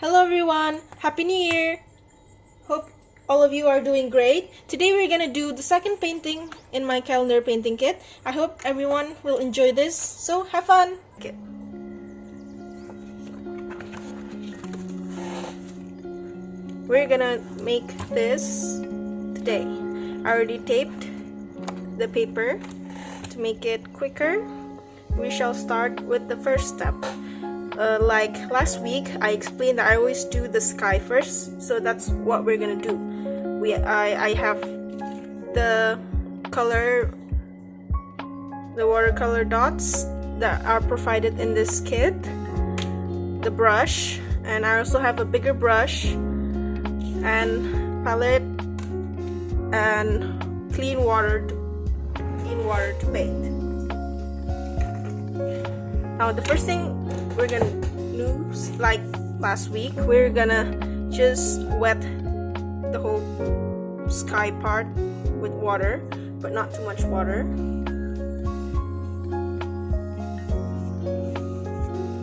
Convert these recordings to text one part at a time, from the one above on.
Hello everyone! Happy New Year! Hope all of you are doing great. Today we're gonna do the second painting in my calendar painting kit. I hope everyone will enjoy this, so have fun! Okay. We're gonna make this today. I already taped the paper to make it quicker. We shall start with the first step. Like last week, I explained that I always do the sky first, so that's what we're gonna do. I have the watercolor dots that are provided in this kit, the brush, and I also have a bigger brush and palette and clean water to paint. Now the first thing we're gonna do, like last week, we're gonna just wet the whole sky part with water, but not too much water,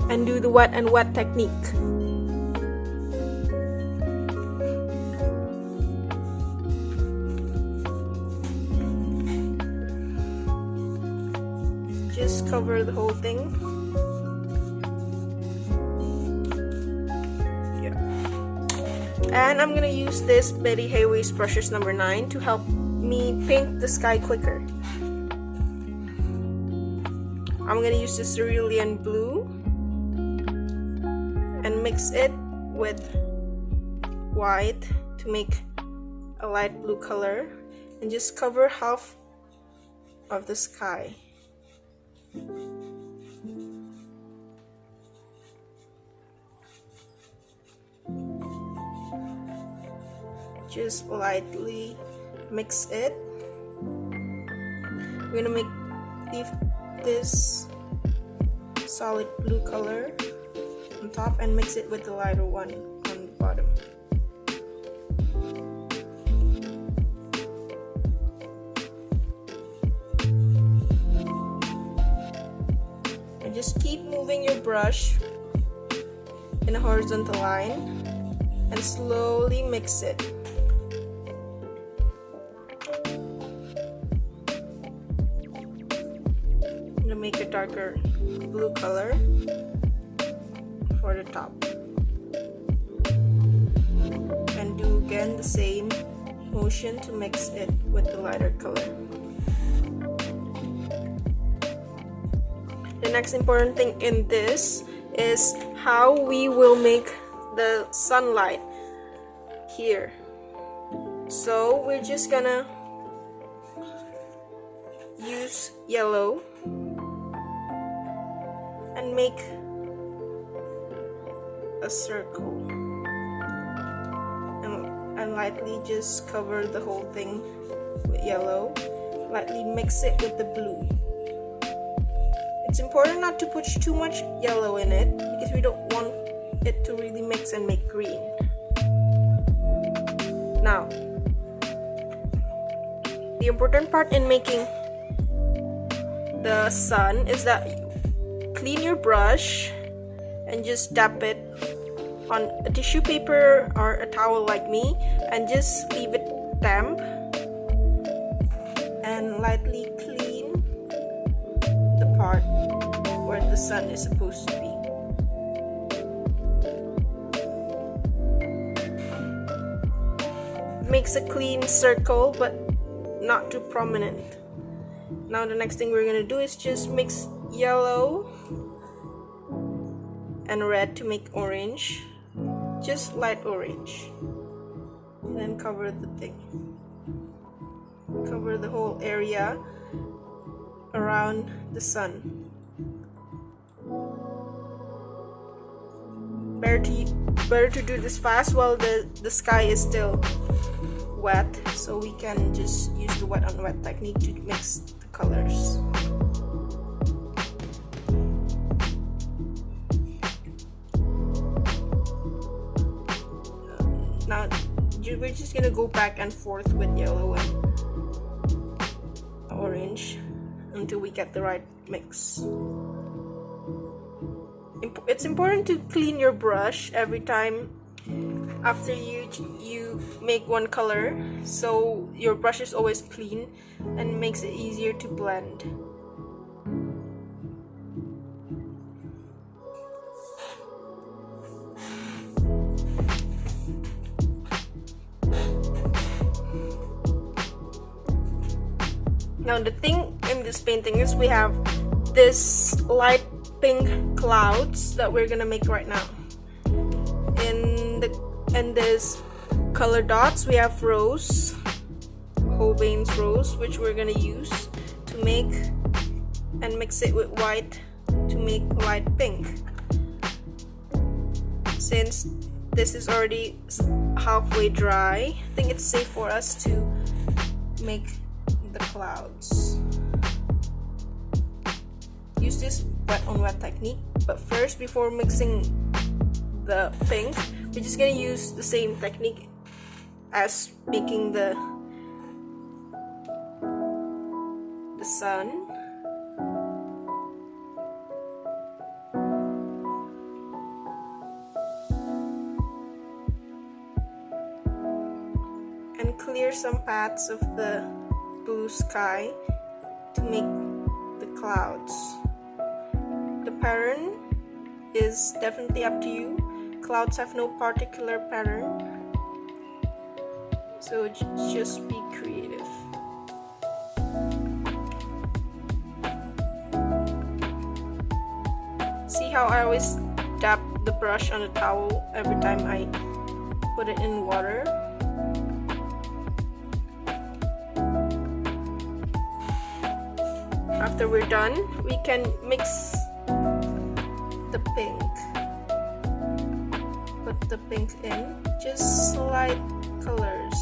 and do the wet and wet technique. Just cover the whole thing. And I'm gonna use this Betty Hayways brushes number 9 to help me paint the sky quicker. I'm gonna use this cerulean blue and mix it with white to make a light blue color, and just cover half of the sky. Just lightly mix it. We're gonna leave this solid blue color on top and mix it with the lighter one on the bottom. And just keep moving your brush in a horizontal line and slowly mix it. Make a darker blue color for the top, and do again the same motion to mix it with the lighter color. The next important thing in this is how we will make the sunlight here. So we're just gonna use yellow and make a circle, and lightly just cover the whole thing with yellow. Lightly mix it with the blue. It's important not to put too much yellow in it because we don't want it to really mix and make green. Now, the important part in making the sun is that clean your brush and just dab it on a tissue paper or a towel like me, and just leave it damp and lightly clean the part where the sun is supposed to be. Makes a clean circle but not too prominent. Now the next thing we're gonna do is just mix yellow and red to make orange, just light orange, and then cover the thing. Cover the whole area around the sun. Better to do this fast while the sky is still wet, so we can just use the wet on wet technique to mix the colors. Now we're just gonna go back and forth with yellow and orange until we get the right mix. it's important to clean your brush every time after you make one color, so your brush is always clean and makes it easier to blend. Now the thing in this painting is we have this light pink clouds that we're gonna make right now. In this color dots we have rose, Holbein's rose, which we're gonna use to make and mix it with white to make light pink. Since this is already halfway dry, I think it's safe for us to make the clouds. Use this wet on wet technique, but first, before mixing the pink, we're just gonna use the same technique as making the sun. And clear some paths of the blue sky to make the clouds. The pattern is definitely up to you. Clouds have no particular pattern, so just be creative. See how I always dab the brush on the towel every time I put it in water? After we're done, we can mix the pink. Put the pink in, just light colors.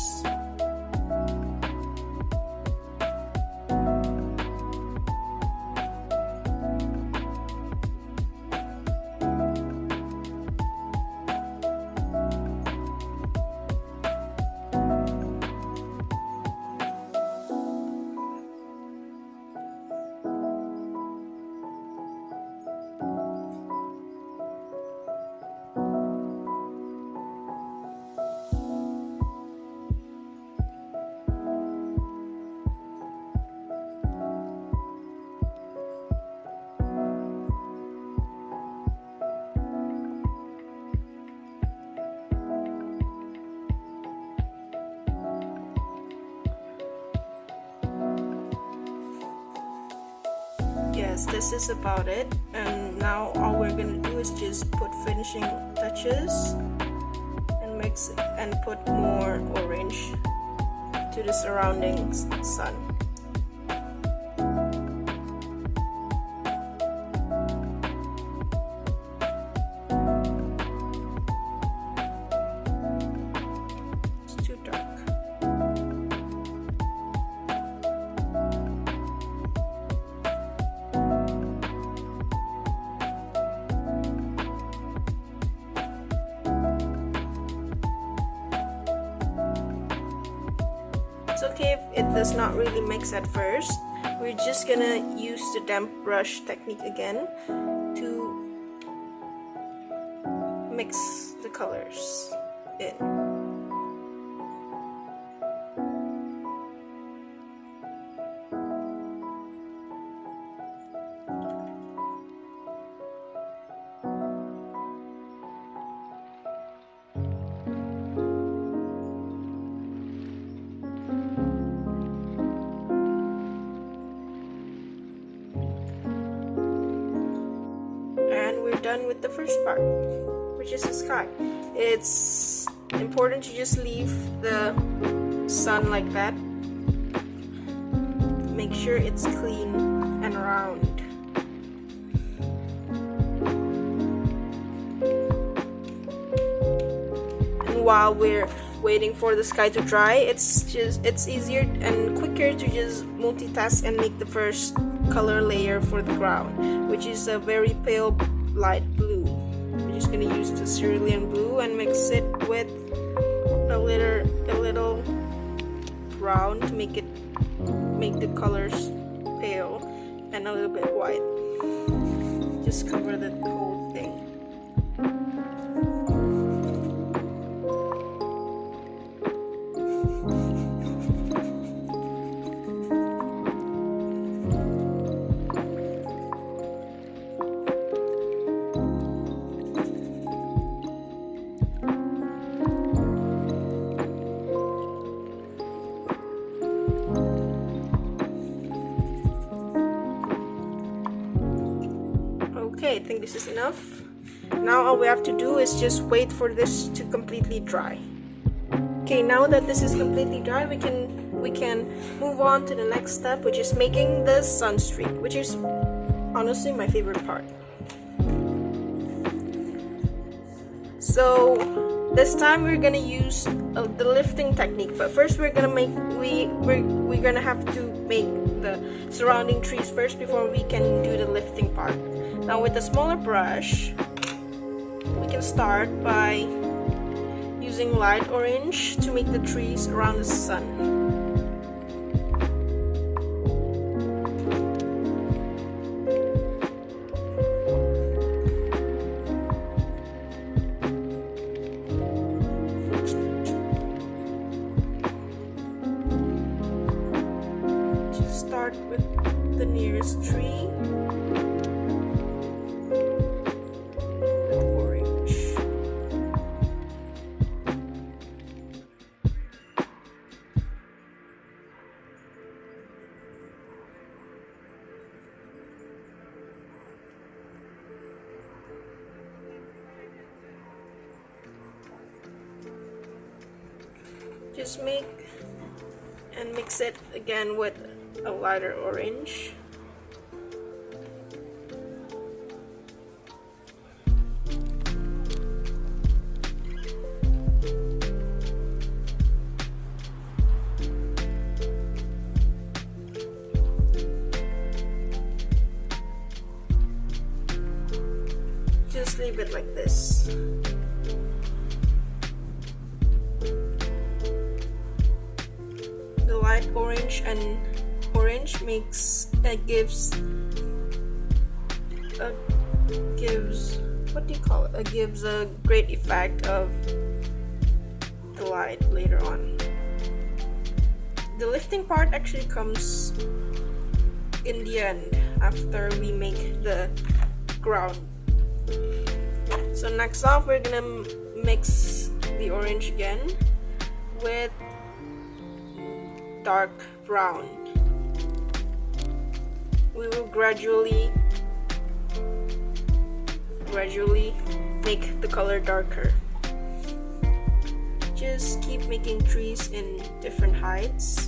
Yes, this is about it, and now all we're gonna do is just put finishing touches and mix it and put more orange to the surrounding sun. It's too dark. It's okay if it does not really mix at first. We're just gonna use the damp brush technique again to mix the colors in. Done with the first part, which is the sky. It's important to just leave the sun like that. Make sure it's clean and round. And while we're waiting for the sky to dry, it's easier and quicker to just multitask and make the first color layer for the ground, which is a very pale light blue. We're just gonna use the cerulean blue and mix it with a little brown to make the colors pale and a little bit white. Just cover the whole thing. think this is enough. Now all we have to do is just wait for this to completely dry. Okay, now that this is completely dry, we can move on to the next step, which is making the sun streak, which is honestly my favorite part. So this time we're gonna use the lifting technique, but first we're gonna have to make the surrounding trees first before we can do the lifting part. Now with a smaller brush, we can start by using light orange to make the trees around the sun. Start with the nearest tree with orange. Just make and mix it again with a lighter orange. Just leave it like this. The light orange and orange gives a great effect of the light later on. The lifting part actually comes in the end after we make the ground. So next off, we're gonna mix the orange again with dark brown. We will gradually make the color darker. Just keep making trees in different heights.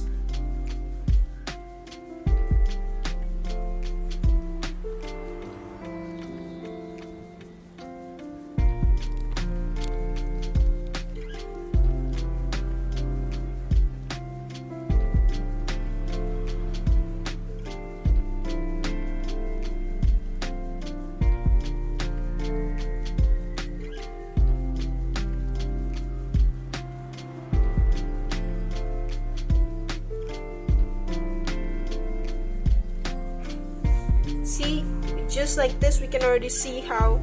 See, just like this, we can already see how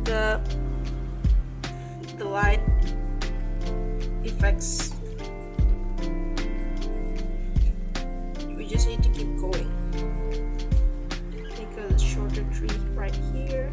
the light affects. We just need to keep going. Make a shorter tree right here.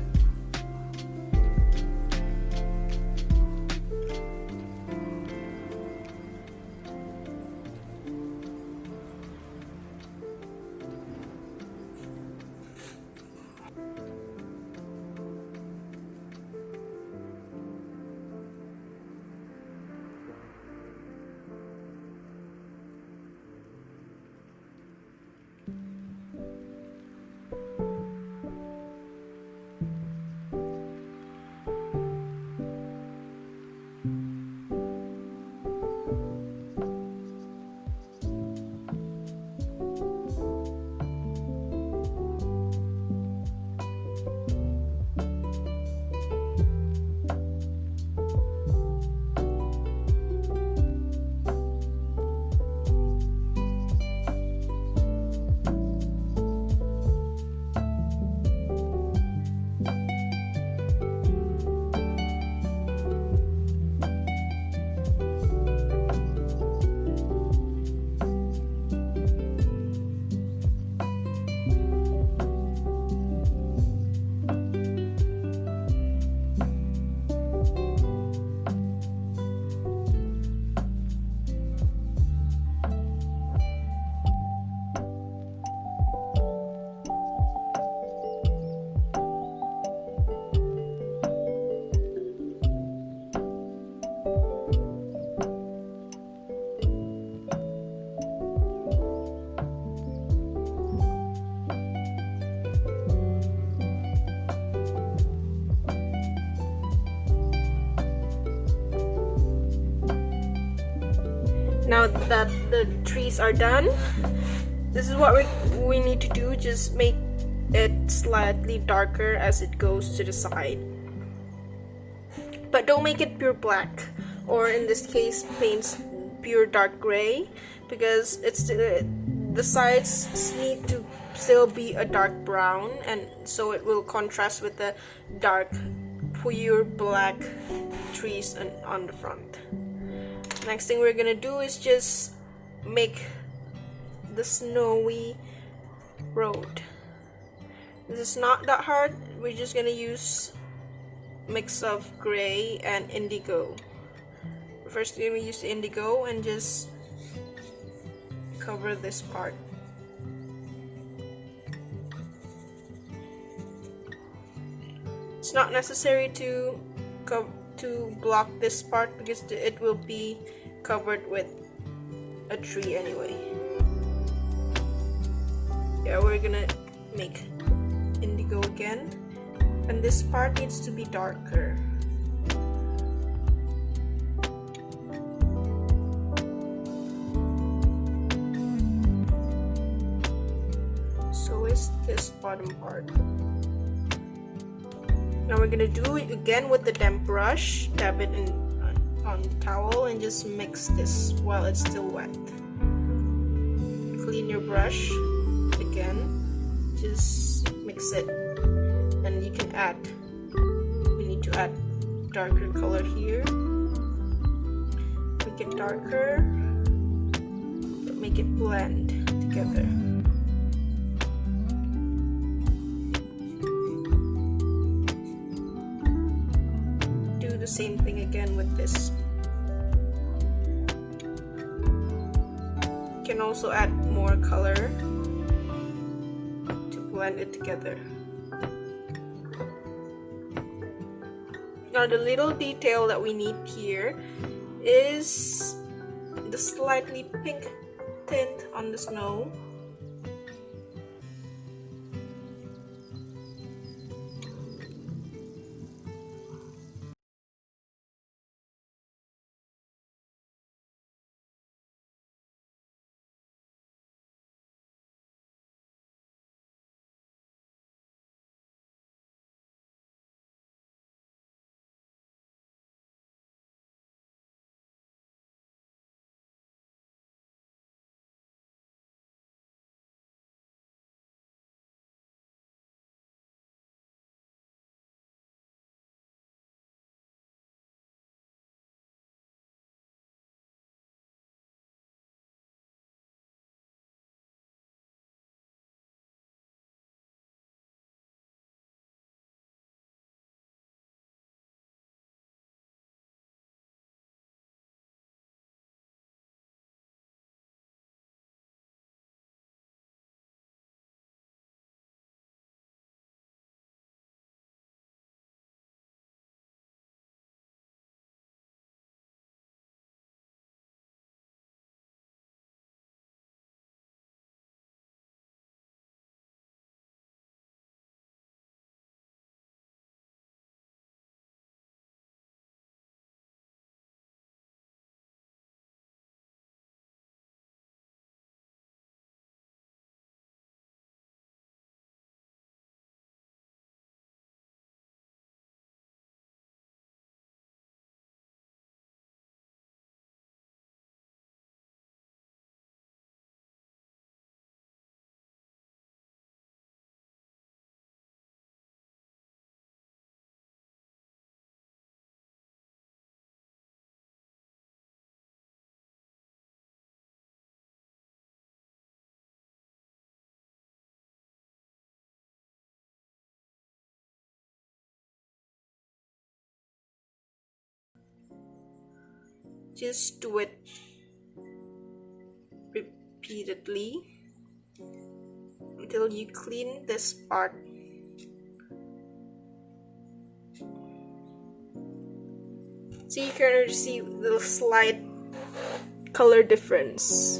Now that the trees are done, this is what we need to do. Just make it slightly darker as it goes to the side, but don't make it pure black, or in this case paint pure dark gray, because it's the sides need to still be a dark brown, and so it will contrast with the dark pure black trees on the front. Next thing we're gonna do is just make the snowy road. This is not that hard. We're just gonna use mix of gray and indigo. First we're gonna use the indigo and just cover this part. It's not necessary to block this part because it will be covered with a tree anyway. Yeah, we're gonna make indigo again, and this part needs to be darker. So is this bottom part. Now we're gonna do it again with the damp brush. Dab it on the towel and just mix this while it's still wet. Clean your brush again. Just mix it, and you can add. We need to add darker color here. Make it darker, but make it blend together. The same thing again with this. You can also add more color to blend it together. Now the little detail that we need here is the slightly pink tint on the snow. Just do it repeatedly until you clean this part. So you can already see the slight color difference.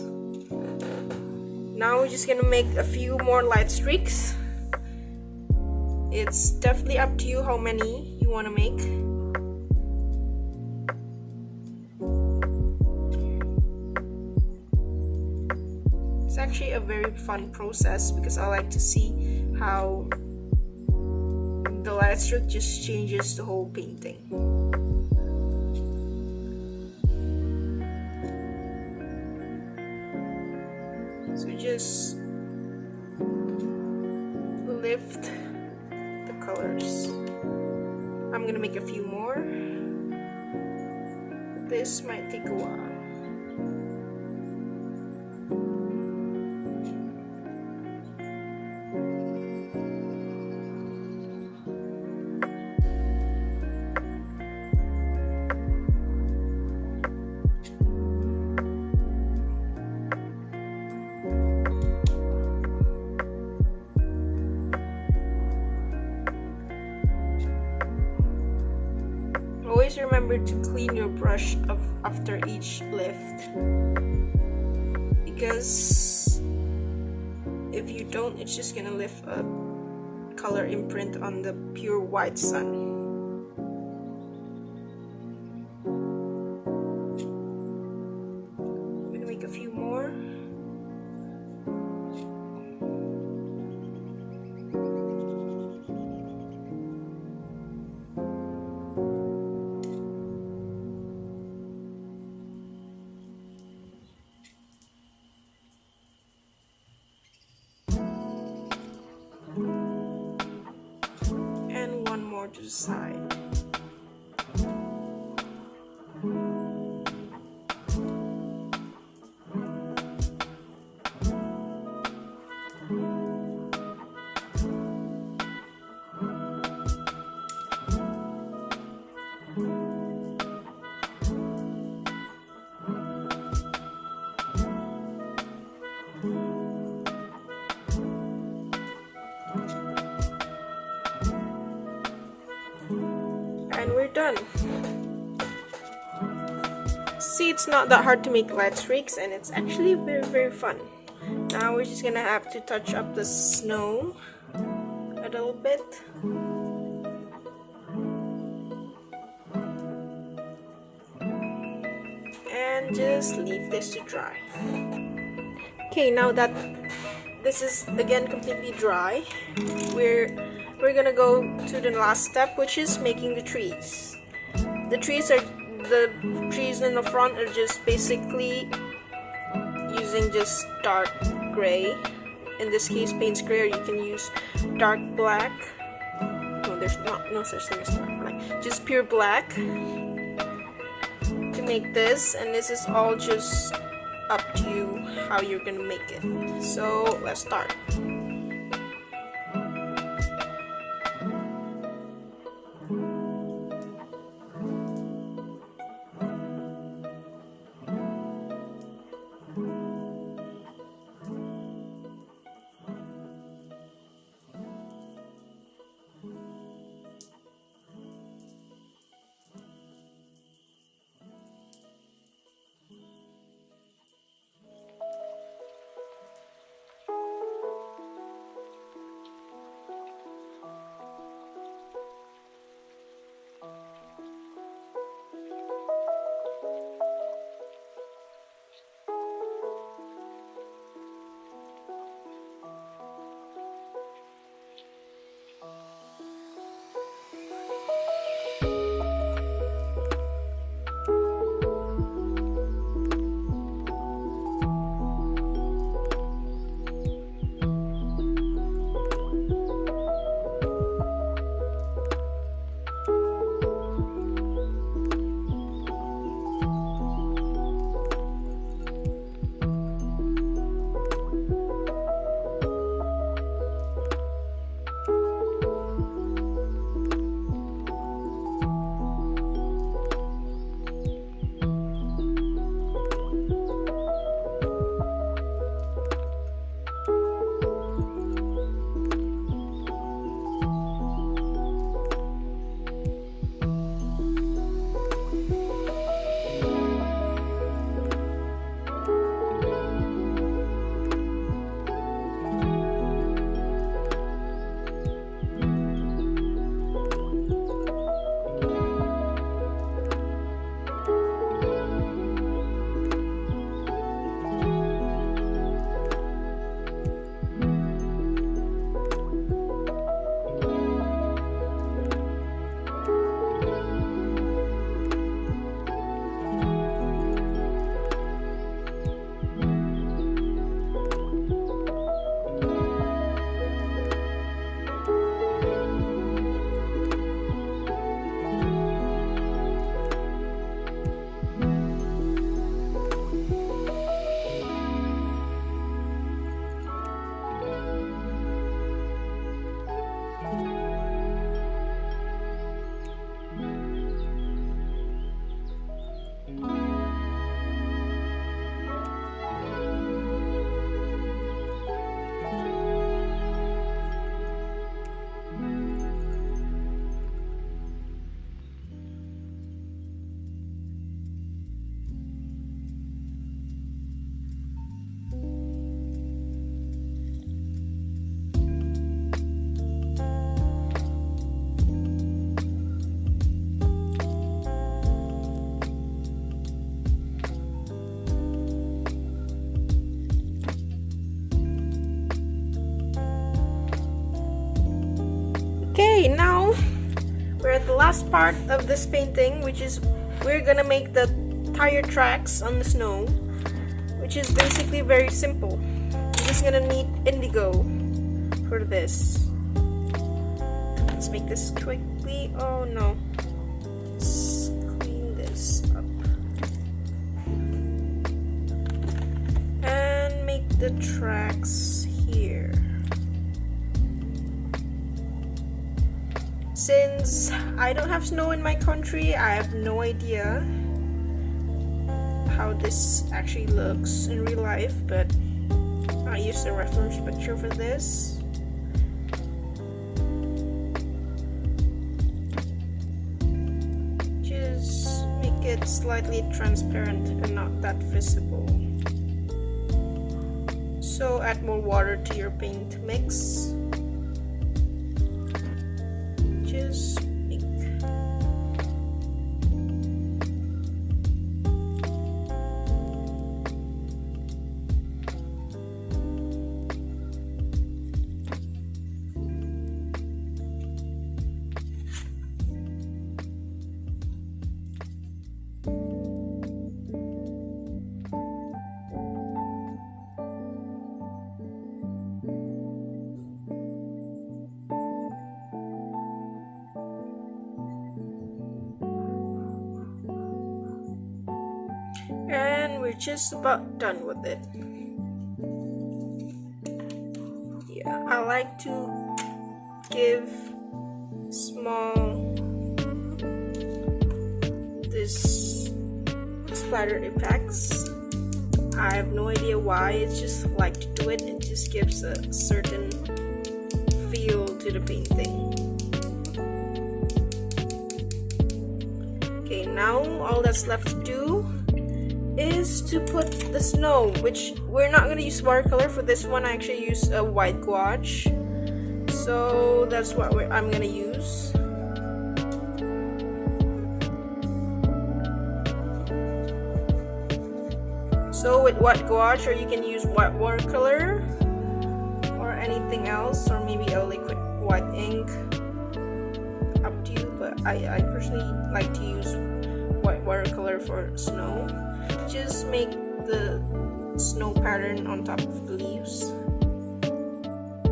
Now we're just gonna make a few more light streaks. It's definitely up to you how many you want to make. actually a very fun process because I like to see how the light stroke just changes the whole painting. So just lift the colors. I'm gonna make a few more. This might take a while. Always remember to clean your brush after each lift, because if you don't, it's just gonna leave a color imprint on the pure white sun. I'm gonna make a few more. To the side. And we're done. See, it's not that hard to make light streaks, and it's actually very fun. Now we're just gonna have to touch up the snow a little bit. And just leave this to dry. Okay, now that this is again completely dry, we're gonna go to the last step, which is making the trees. The trees in the front are just basically using just dark gray. In this case, Payne's gray, or you can use dark black. No, there's no such thing as dark black. Just pure black to make this, and this is all just up to you how you're gonna make it. So let's start. at the last part of this painting, which is we're gonna make the tire tracks on the snow, which is basically very simple. You're just gonna need indigo for this. Let's make this quickly. Oh no. Let's clean this up. And make the tracks here. Since I don't have snow in my country, I have no idea how this actually looks in real life, but I used a reference picture for this. Just make it slightly transparent and not that visible. So add more water to your paint mix. Just make. And we're just about done with it. Yeah, I like to give small this splatter effects. I have no idea why, it's just like to do it. It just gives a certain feel to the painting. Okay, now all that's left to do is to put the snow, which we're not going to use watercolor for this one. I actually use a white gouache, so that's what I'm going to use. So with white gouache, or you can use white watercolor or anything else, or maybe a liquid white ink, up to you, but I personally like to use white watercolor for snow. Just make the snow pattern on top of the leaves.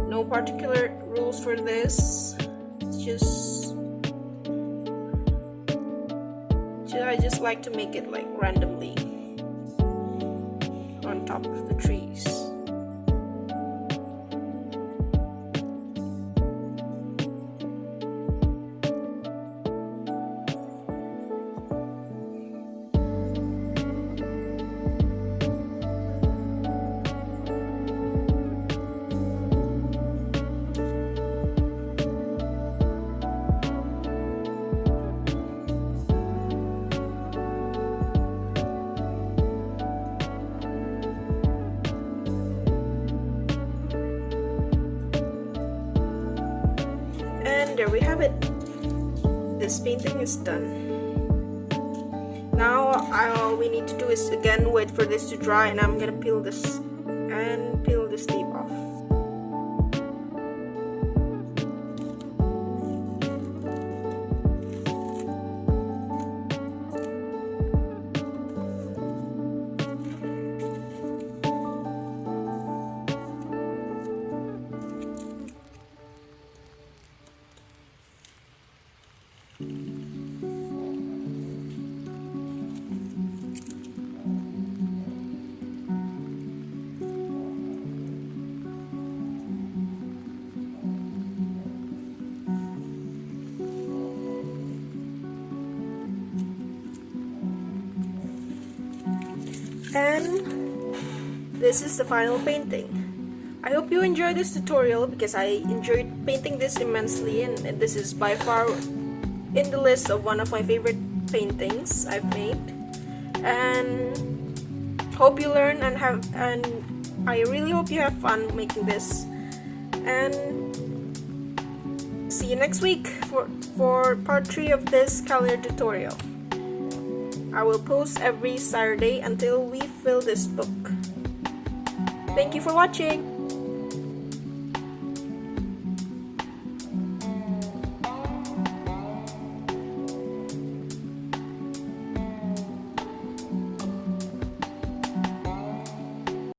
No particular rules for this. It's I just like to make it like randomly on top of the trees. And there we have it. This painting is done. Now all we need to do is again wait for this to dry, and I'm gonna peel this and peel this tape off. And this is the final painting. I hope you enjoyed this tutorial, because I enjoyed painting this immensely, and this is by far in the list of one of my favorite paintings I've made. And hope you learn and I really hope you have fun making this. And see you next week for part 3 of this calendar tutorial. I will post every Saturday until we fill this book. Thank you for watching.